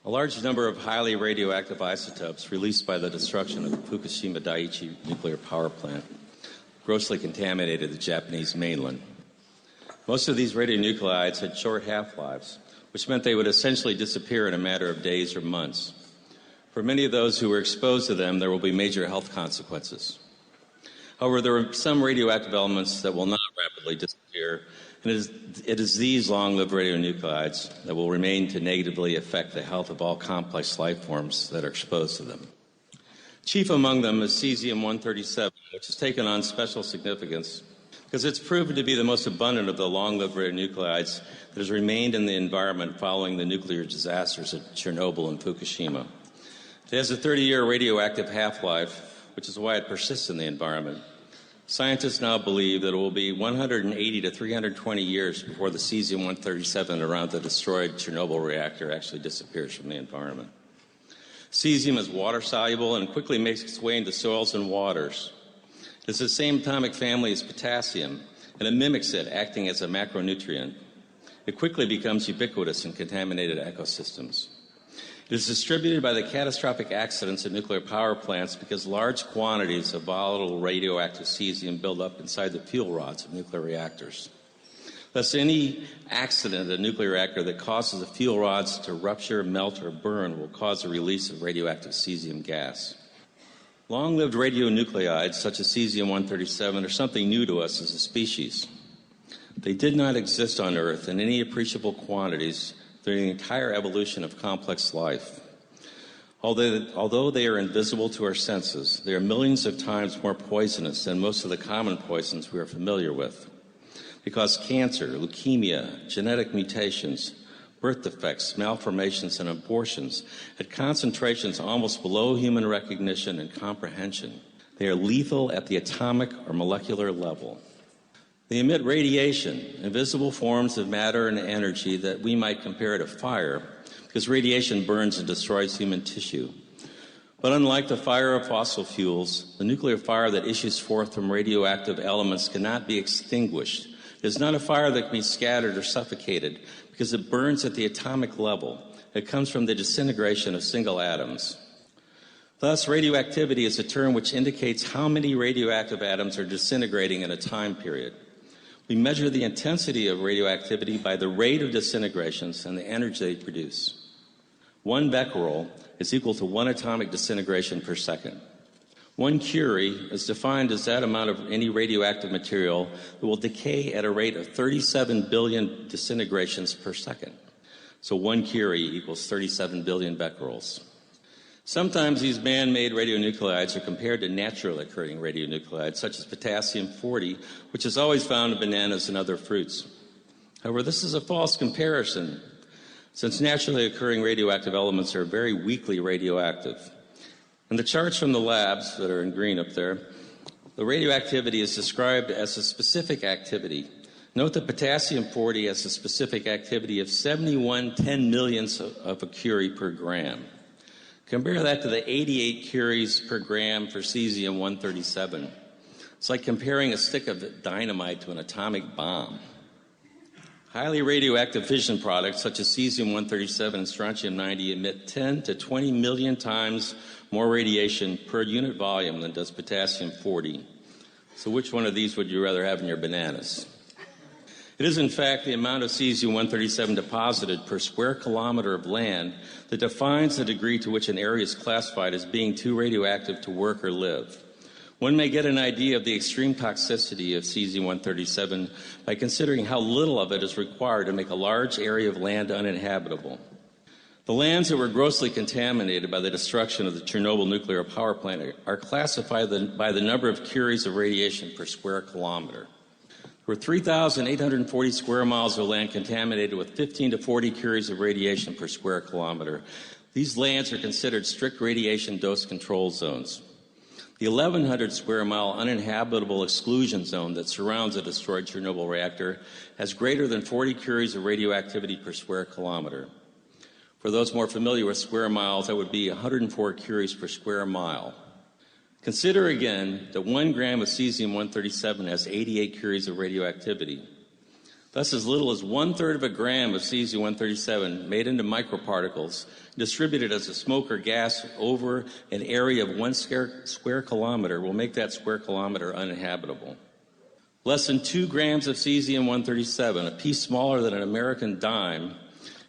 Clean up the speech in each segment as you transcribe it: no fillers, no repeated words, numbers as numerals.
A large number of highly radioactive isotopes released by the destruction of the Fukushima Daiichi nuclear power plant grossly contaminated the Japanese mainland. Most of these radionuclides had short half-lives, which meant they would essentially disappear in a matter of days or months. For many of those who were exposed to them, there will be major health consequences. However, there are some radioactive elements that will not rapidly disappear, and it is these long-lived radionuclides that will remain to negatively affect the health of all complex life forms that are exposed to them. Chief among them is Cesium-137, which has taken on special significance because it's proven to be the most abundant of the long-lived radionuclides that has remained in the environment following the nuclear disasters at Chernobyl and Fukushima. It has a 30-year radioactive half-life, which is why it persists in the environment. Scientists now believe that it will be 180 to 320 years before the Cesium-137 around the destroyed Chernobyl reactor actually disappears from the environment. Cesium is water-soluble and quickly makes its way into soils and waters. It is the same atomic family as potassium, and it mimics it, acting as a macronutrient. It quickly becomes ubiquitous in contaminated ecosystems. It is distributed by the catastrophic accidents at nuclear power plants because large quantities of volatile radioactive cesium build up inside the fuel rods of nuclear reactors. Thus, any accident at a nuclear reactor that causes the fuel rods to rupture, melt, or burn will cause the release of radioactive cesium gas. Long-lived radionuclides, such as Cesium-137, are something new to us as a species. They did not exist on Earth in any appreciable quantities during the entire evolution of complex life. Although they are invisible to our senses, they are millions of times more poisonous than most of the common poisons we are familiar with. They cause cancer, leukemia, genetic mutations, birth defects, malformations, and abortions at concentrations almost below human recognition and comprehension. They are lethal at the atomic or molecular level. They emit radiation, invisible forms of matter and energy that we might compare to fire, because radiation burns and destroys human tissue. But unlike the fire of fossil fuels, the nuclear fire that issues forth from radioactive elements cannot be extinguished. It is not a fire that can be scattered or suffocated, because it burns at the atomic level. It comes from the disintegration of single atoms. Thus, radioactivity is a term which indicates how many radioactive atoms are disintegrating in a time period. We measure the intensity of radioactivity by the rate of disintegrations and the energy they produce. 1 becquerel is equal to 1 atomic disintegration per second. 1 curie is defined as that amount of any radioactive material that will decay at a rate of 37 billion disintegrations per second. So 1 curie equals 37 billion becquerels. Sometimes these man-made radionuclides are compared to naturally occurring radionuclides, such as potassium-40, which is always found in bananas and other fruits. However, this is a false comparison, since naturally occurring radioactive elements are very weakly radioactive. In the charts from the labs that are in green up there, the radioactivity is described as a specific activity. Note that potassium-40 has a specific activity of 71 10-millionths of a curie per gram. Compare that to the 88 curies per gram for Cesium-137. It's like comparing a stick of dynamite to an atomic bomb. Highly radioactive fission products such as Cesium-137 and Strontium-90 emit 10 to 20 million times more radiation per unit volume than does potassium-40. So which one of these would you rather have in your bananas? It is, in fact, the amount of Cesium-137 deposited per square kilometer of land that defines the degree to which an area is classified as being too radioactive to work or live. One may get an idea of the extreme toxicity of Cesium-137 by considering how little of it is required to make a large area of land uninhabitable. The lands that were grossly contaminated by the destruction of the Chernobyl nuclear power plant are classified by the number of curies of radiation per square kilometer. There were 3,840 square miles of land contaminated with 15 to 40 curies of radiation per square kilometer. These lands are considered strict radiation dose control zones. The 1,100 square mile uninhabitable exclusion zone that surrounds a destroyed Chernobyl reactor has greater than 40 curies of radioactivity per square kilometer. For those more familiar with square miles, that would be 104 curies per square mile. Consider again that 1 gram of Cesium-137 has 88 curies of radioactivity. Thus, as little as 1/3 of a gram of Cesium-137 made into microparticles, distributed as a smoke or gas over an area of 1 square kilometer will make that square kilometer uninhabitable. Less than 2 grams of Cesium-137, a piece smaller than an American dime,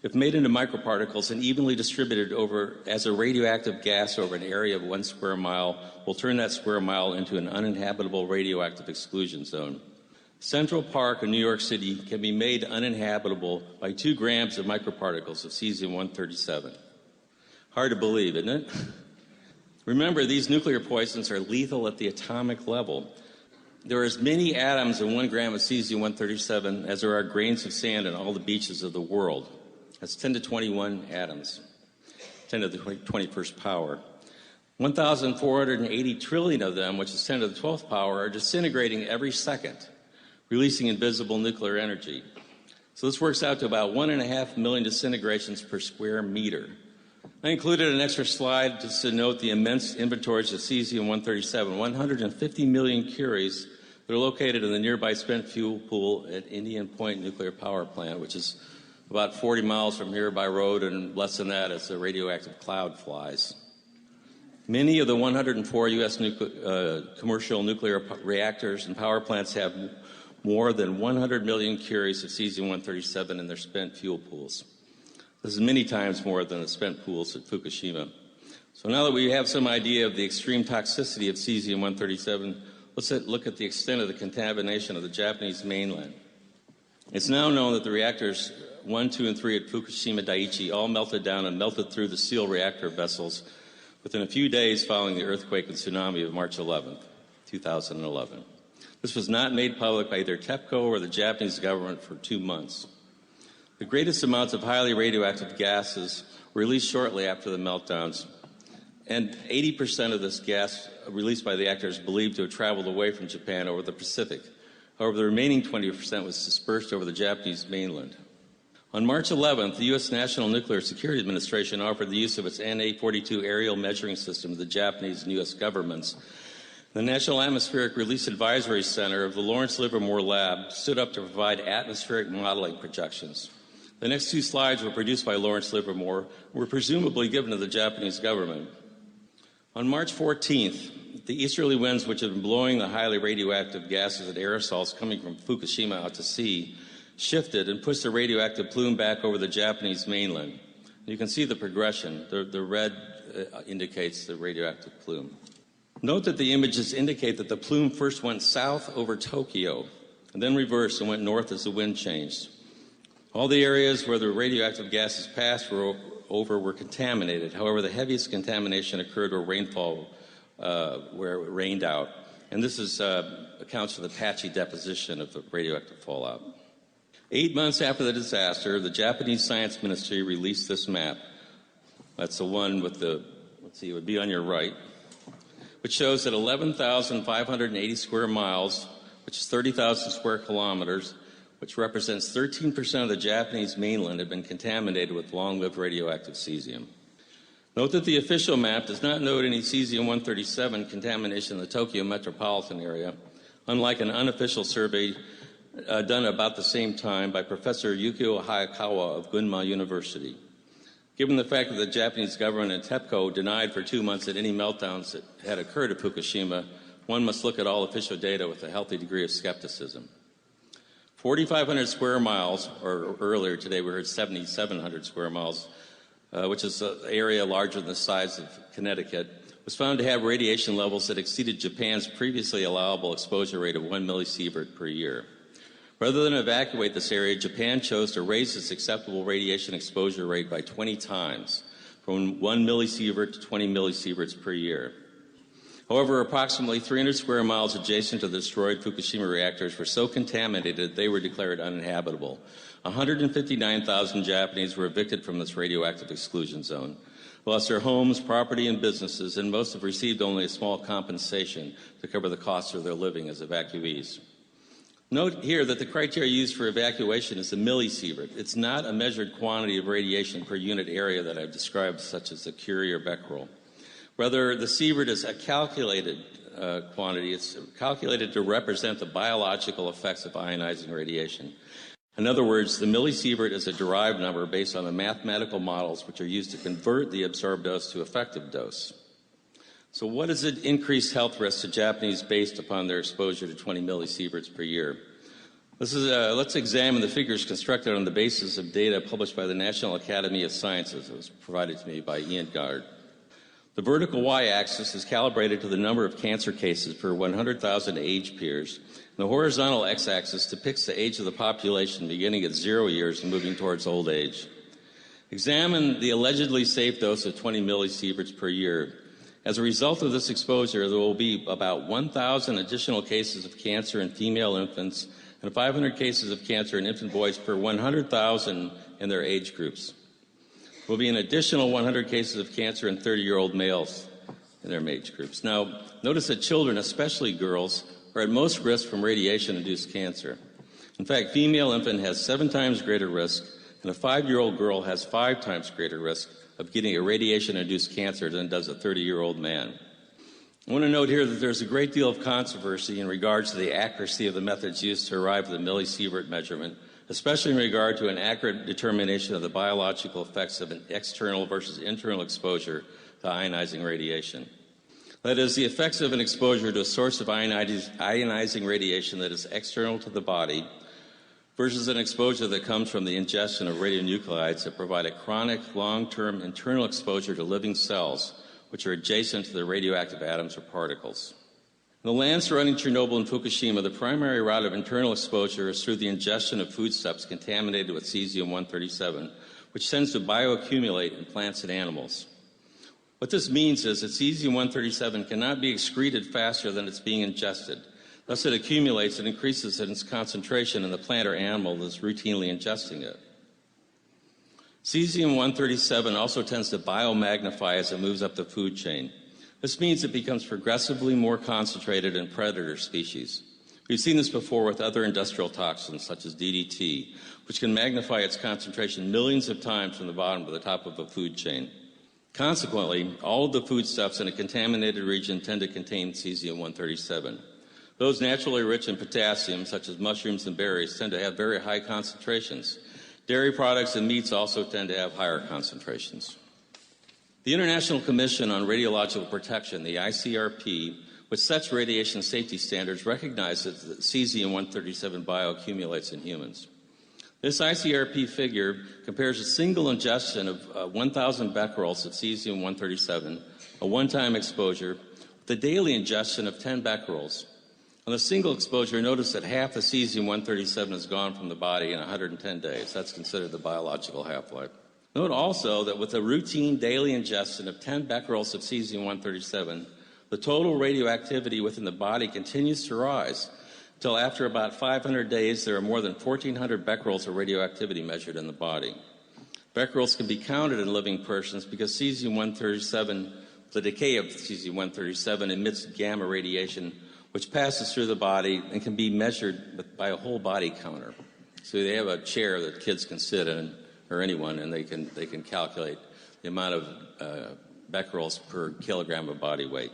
if made into microparticles and evenly distributed over as a radioactive gas over an area of 1 square mile, will turn that square mile into an uninhabitable radioactive exclusion zone. Central Park in New York City can be made uninhabitable by 2 grams of microparticles of Cesium-137. Hard to believe, isn't it? Remember, these nuclear poisons are lethal at the atomic level. There are as many atoms in 1 gram of Cesium-137 as there are grains of sand on all the beaches of the world. That's 10 to 21 atoms, 10 to the 21st power. 1,480 trillion of them, which is 10 to the 12th power, are disintegrating every second, releasing invisible nuclear energy. So this works out to about 1.5 million disintegrations per square meter. I included an extra slide just to note the immense inventories of Cesium-137, 150 million curies that are located in the nearby spent fuel pool at Indian Point Nuclear Power Plant, which is about 40 miles from here by road, and less than that as the radioactive cloud flies. Many of the 104 U.S. commercial nuclear reactors and power plants have more than 100 million curies of Cesium-137 in their spent fuel pools. This is many times more than the spent pools at Fukushima. So now that we have some idea of the extreme toxicity of Cesium-137, let's look at the extent of the contamination of the Japanese mainland. It's now known that the reactors 1, 2, and 3 at Fukushima Daiichi all melted down and melted through the seal reactor vessels within a few days following the earthquake and tsunami of March 11th, 2011. This was not made public by either TEPCO or the Japanese government for 2 months. The greatest amounts of highly radioactive gases were released shortly after the meltdowns, and 80% of this gas released by the reactors is believed to have traveled away from Japan over the Pacific. However, the remaining 20% was dispersed over the Japanese mainland. On March 11th, the U.S. National Nuclear Security Administration offered the use of its NA-42 aerial measuring system to the Japanese and U.S. governments. The National Atmospheric Release Advisory Center of the Lawrence Livermore Lab stood up to provide atmospheric modeling projections. The next 2 slides were produced by Lawrence Livermore and were presumably given to the Japanese government. On March 14th, the easterly winds which had been blowing the highly radioactive gases and aerosols coming from Fukushima out to sea shifted and pushed the radioactive plume back over the Japanese mainland. You can see the progression. The red indicates the radioactive plume. Note that the images indicate that the plume first went south over Tokyo and then reversed and went north as the wind changed. All the areas where the radioactive gases passed were contaminated. However, the heaviest contamination occurred where where it rained out. And this accounts for the patchy deposition of the radioactive fallout. 8 months after the disaster, the Japanese Science Ministry released this map. That's the one with it would be on your right, which shows that 11,580 square miles, which is 30,000 square kilometers, which represents 13% of the Japanese mainland, have been contaminated with long-lived radioactive cesium. Note that the official map does not note any Cesium-137 contamination in the Tokyo metropolitan area, unlike an unofficial survey done about the same time by Professor Yukio Hayakawa of Gunma University. Given the fact that the Japanese government and TEPCO denied for 2 months that any meltdowns that had occurred at Fukushima, one must look at all official data with a healthy degree of skepticism. 4,500 square miles, or earlier today we heard 7,700 square miles, which is an area larger than the size of Connecticut, was found to have radiation levels that exceeded Japan's previously allowable exposure rate of 1 millisievert per year. Rather than evacuate this area, Japan chose to raise its acceptable radiation exposure rate by 20 times, from 1 millisievert to 20 millisieverts per year. However, approximately 300 square miles adjacent to the destroyed Fukushima reactors were so contaminated they were declared uninhabitable. 159,000 Japanese were evicted from this radioactive exclusion zone, lost their homes, property, and businesses, and most have received only a small compensation to cover the costs of their living as evacuees. Note here that the criteria used for evacuation is the millisievert. It's not a measured quantity of radiation per unit area that I've described, such as the Curie or Becquerel. Rather, the sievert is a calculated quantity. It's calculated to represent the biological effects of ionizing radiation. In other words, the millisievert is a derived number based on the mathematical models which are used to convert the absorbed dose to effective dose. So what is the increased health risk to Japanese based upon their exposure to 20 millisieverts per year? Let's examine the figures constructed on the basis of data published by the National Academy of Sciences. It was provided to me by Ian Gard. The vertical y-axis is calibrated to the number of cancer cases per 100,000 age peers. And the horizontal x-axis depicts the age of the population beginning at 0 years and moving towards old age. Examine the allegedly safe dose of 20 millisieverts per year. As a result of this exposure, there will be about 1,000 additional cases of cancer in female infants and 500 cases of cancer in infant boys per 100,000 in their age groups. There will be an additional 100 cases of cancer in 30-year-old males in their age groups. Now, notice that children, especially girls, are at most risk from radiation-induced cancer. In fact, female infant has 7 times greater risk, and a 5-year-old girl has 5 times greater risk of getting a radiation-induced cancer than does a 30-year-old man. I want to note here that there's a great deal of controversy in regards to the accuracy of the methods used to arrive at the millisievert measurement, especially in regard to an accurate determination of the biological effects of an external versus internal exposure to ionizing radiation. That is, the effects of an exposure to a source of ionizing radiation that is external to the body versus an exposure that comes from the ingestion of radionuclides that provide a chronic, long-term internal exposure to living cells, which are adjacent to the radioactive atoms or particles. In the land surrounding Chernobyl and Fukushima, the primary route of internal exposure is through the ingestion of foodstuffs contaminated with Cesium-137, which tends to bioaccumulate in plants and animals. What this means is that Cesium-137 cannot be excreted faster than it's being ingested. Thus, it accumulates and increases in its concentration in the plant or animal that is routinely ingesting it. Cesium-137 also tends to biomagnify as it moves up the food chain. This means it becomes progressively more concentrated in predator species. We've seen this before with other industrial toxins, such as DDT, which can magnify its concentration millions of times from the bottom to the top of a food chain. Consequently, all of the foodstuffs in a contaminated region tend to contain Cesium-137. Those naturally rich in potassium, such as mushrooms and berries, tend to have very high concentrations. Dairy products and meats also tend to have higher concentrations. The International Commission on Radiological Protection, the ICRP, which sets radiation safety standards, recognizes that Cesium-137 bioaccumulates in humans. This ICRP figure compares a single ingestion of 1,000 becquerels of Cesium-137, a one-time exposure, with a daily ingestion of 10 becquerels. On the single exposure, notice that half the Cesium-137 is gone from the body in 110 days. That's considered the biological half-life. Note also that with a routine daily ingestion of 10 becquerels of Cesium-137, the total radioactivity within the body continues to rise until after about 500 days there are more than 1,400 becquerels of radioactivity measured in the body. Becquerels can be counted in living persons because Cesium-137, the decay of Cesium-137 emits gamma radiation which passes through the body and can be measured by a whole body counter. So they have a chair that kids can sit in, or anyone, and they can calculate the amount of becquerels per kilogram of body weight.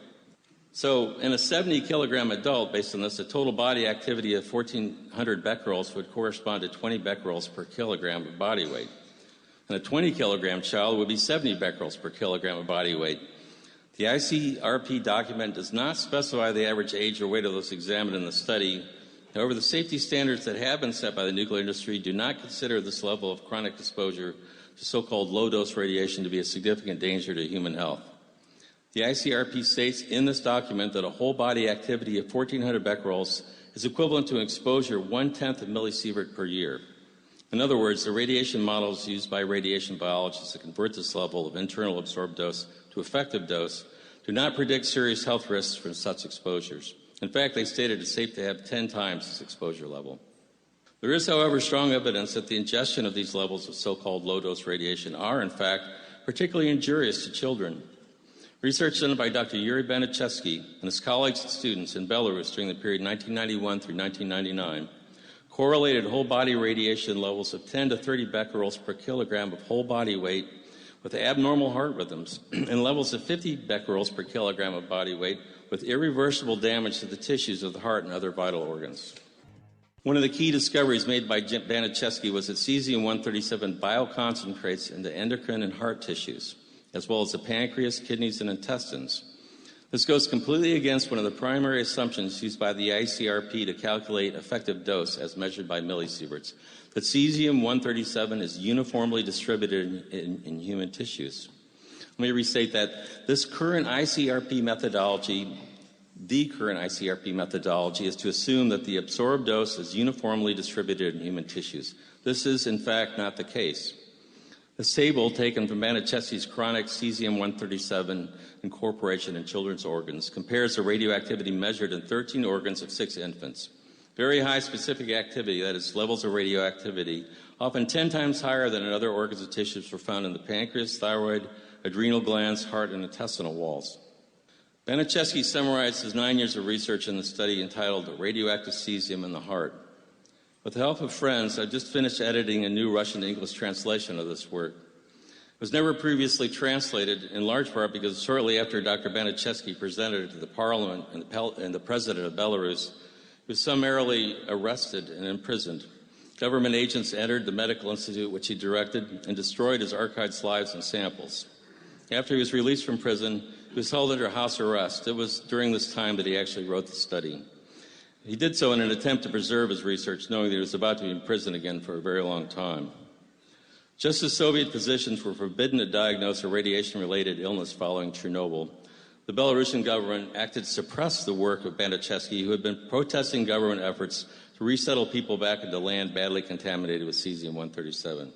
So in a 70-kilogram adult, based on this, the total body activity of 1,400 becquerels would correspond to 20 becquerels per kilogram of body weight. And a 20-kilogram child would be 70 becquerels per kilogram of body weight. The ICRP document does not specify the average age or weight of those examined in the study. However, the safety standards that have been set by the nuclear industry do not consider this level of chronic exposure to so-called low-dose radiation to be a significant danger to human health. The ICRP states in this document that a whole body activity of 1,400 becquerels is equivalent to an exposure 1/10 of millisievert per year. In other words, the radiation models used by radiation biologists to convert this level of internal absorbed dose to effective dose do not predict serious health risks from such exposures. In fact, they stated it's safe to have 10 times this exposure level. There is, however, strong evidence that the ingestion of these levels of so-called low-dose radiation are, in fact, particularly injurious to children. Research done by Dr. Yuri Baniszewski and his colleagues and students in Belarus during the period 1991 through 1999 correlated whole-body radiation levels of 10 to 30 becquerels per kilogram of whole body weight with abnormal heart rhythms and levels of 50 becquerels per kilogram of body weight with irreversible damage to the tissues of the heart and other vital organs. One of the key discoveries made by Baniszewski was that cesium-137 bioconcentrates into endocrine and heart tissues, as well as the pancreas, kidneys, and intestines. This goes completely against one of the primary assumptions used by the ICRP to calculate effective dose as measured by millisieverts, that cesium-137 is uniformly distributed in human tissues. Let me restate that the current ICRP methodology is to assume that the absorbed dose is uniformly distributed in human tissues. This is, in fact, not the case. This table, taken from Baniszewski's chronic cesium-137 incorporation in children's organs, compares the radioactivity measured in 13 organs of 6 infants. Very high specific activity, that is, levels of radioactivity, often 10 times higher than in other organs and tissues, were found in the pancreas, thyroid, adrenal glands, heart, and intestinal walls. Baniszewski summarized his 9 years of research in the study entitled Radioactive Cesium in the Heart. With the help of friends, I just finished editing a new Russian-English translation of this work. It was never previously translated, in large part because shortly after Dr. Baniszewski presented it to the Parliament and the President of Belarus, he was summarily arrested and imprisoned. Government agents entered the medical institute which he directed and destroyed his archived slides and samples. After he was released from prison, he was held under house arrest. It was during this time that he actually wrote the study. He did so in an attempt to preserve his research, knowing that he was about to be in prison again for a very long time. Just as Soviet physicians were forbidden to diagnose a radiation-related illness following Chernobyl, the Belarusian government acted to suppress the work of Baniszewski, who had been protesting government efforts to resettle people back into land badly contaminated with cesium-137.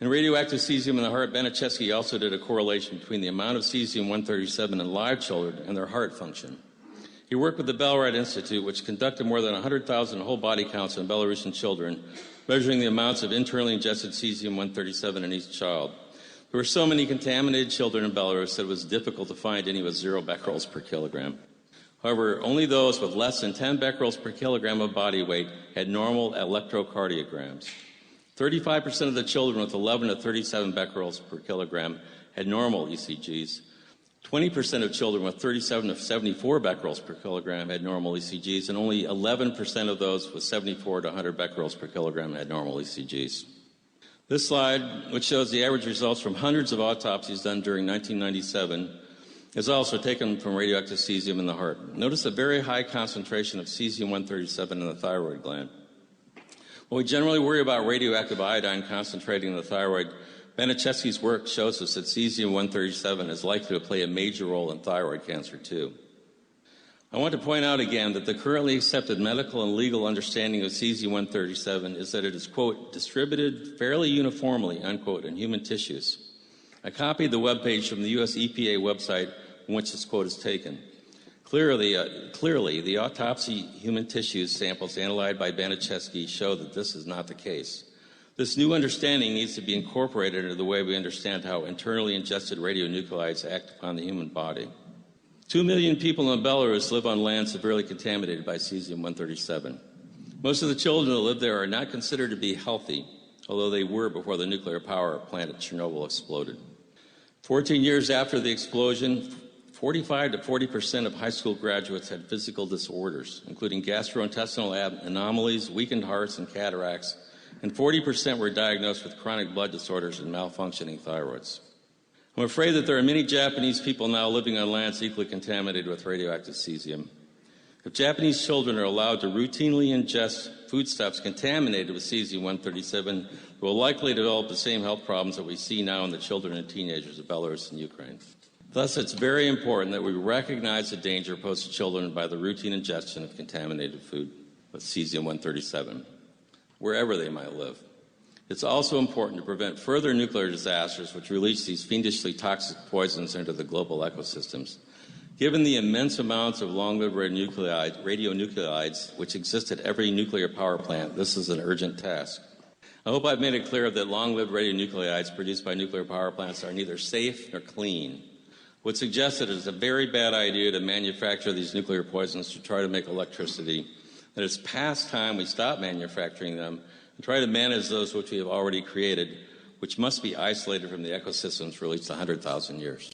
In radioactive cesium in the heart, Baniszewski also did a correlation between the amount of cesium-137 in live children and their heart function. He worked with the Belrad Institute, which conducted more than 100,000 whole body counts on Belarusian children, measuring the amounts of internally ingested cesium-137 in each child. There were so many contaminated children in Belarus that it was difficult to find any with 0 becquerels per kilogram. However, only those with less than 10 becquerels per kilogram of body weight had normal electrocardiograms. 35% of the children with 11 to 37 becquerels per kilogram had normal ECGs. 20% of children with 37 to 74 becquerels per kilogram had normal ECGs, and only 11% of those with 74 to 100 becquerels per kilogram had normal ECGs. This slide, which shows the average results from hundreds of autopsies done during 1997, is also taken from radioactive cesium in the heart. Notice a very high concentration of cesium-137 in the thyroid gland. While we generally worry about radioactive iodine concentrating in the thyroid, Baniszewski's work shows us that cesium-137 is likely to play a major role in thyroid cancer, too. I want to point out again that the currently accepted medical and legal understanding of cesium-137 is that it is, quote, distributed fairly uniformly, unquote, in human tissues. I copied the webpage from the U.S. EPA website from which this quote is taken. Clearly, the autopsy human tissues samples analyzed by Baniszewski show that this is not the case. This new understanding needs to be incorporated into the way we understand how internally ingested radionuclides act upon the human body. 2 million people in Belarus live on land severely contaminated by cesium-137. Most of the children that live there are not considered to be healthy, although they were before the nuclear power plant at Chernobyl exploded. 14 years after the explosion, 45 to 40% of high school graduates had physical disorders, including gastrointestinal anomalies, weakened hearts, and cataracts, and 40% were diagnosed with chronic blood disorders and malfunctioning thyroids. I'm afraid that there are many Japanese people now living on lands equally contaminated with radioactive cesium. If Japanese children are allowed to routinely ingest foodstuffs contaminated with cesium-137, they will likely develop the same health problems that we see now in the children and teenagers of Belarus and Ukraine. Thus, it's very important that we recognize the danger posed to children by the routine ingestion of contaminated food with cesium-137, wherever they might live. It's also important to prevent further nuclear disasters which release these fiendishly toxic poisons into the global ecosystems. Given the immense amounts of long-lived radionuclides which exist at every nuclear power plant, this is an urgent task. I hope I've made it clear that long-lived radionuclides produced by nuclear power plants are neither safe nor clean. Would suggest that it's a very bad idea to manufacture these nuclear poisons to try to make electricity, that it's past time we stop manufacturing them and try to manage those which we have already created, which must be isolated from the ecosystems for at least 100,000 years.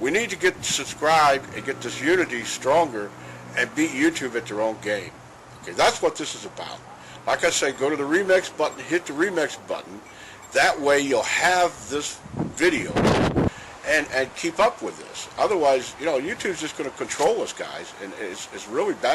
We need to get subscribed and get this unity stronger and beat YouTube at their own game. Okay, that's what this is about. Like I say, go to the remix button, hit the remix button. That way you'll have this video and keep up with this. Otherwise, YouTube's just going to control us, guys, and it's really bad.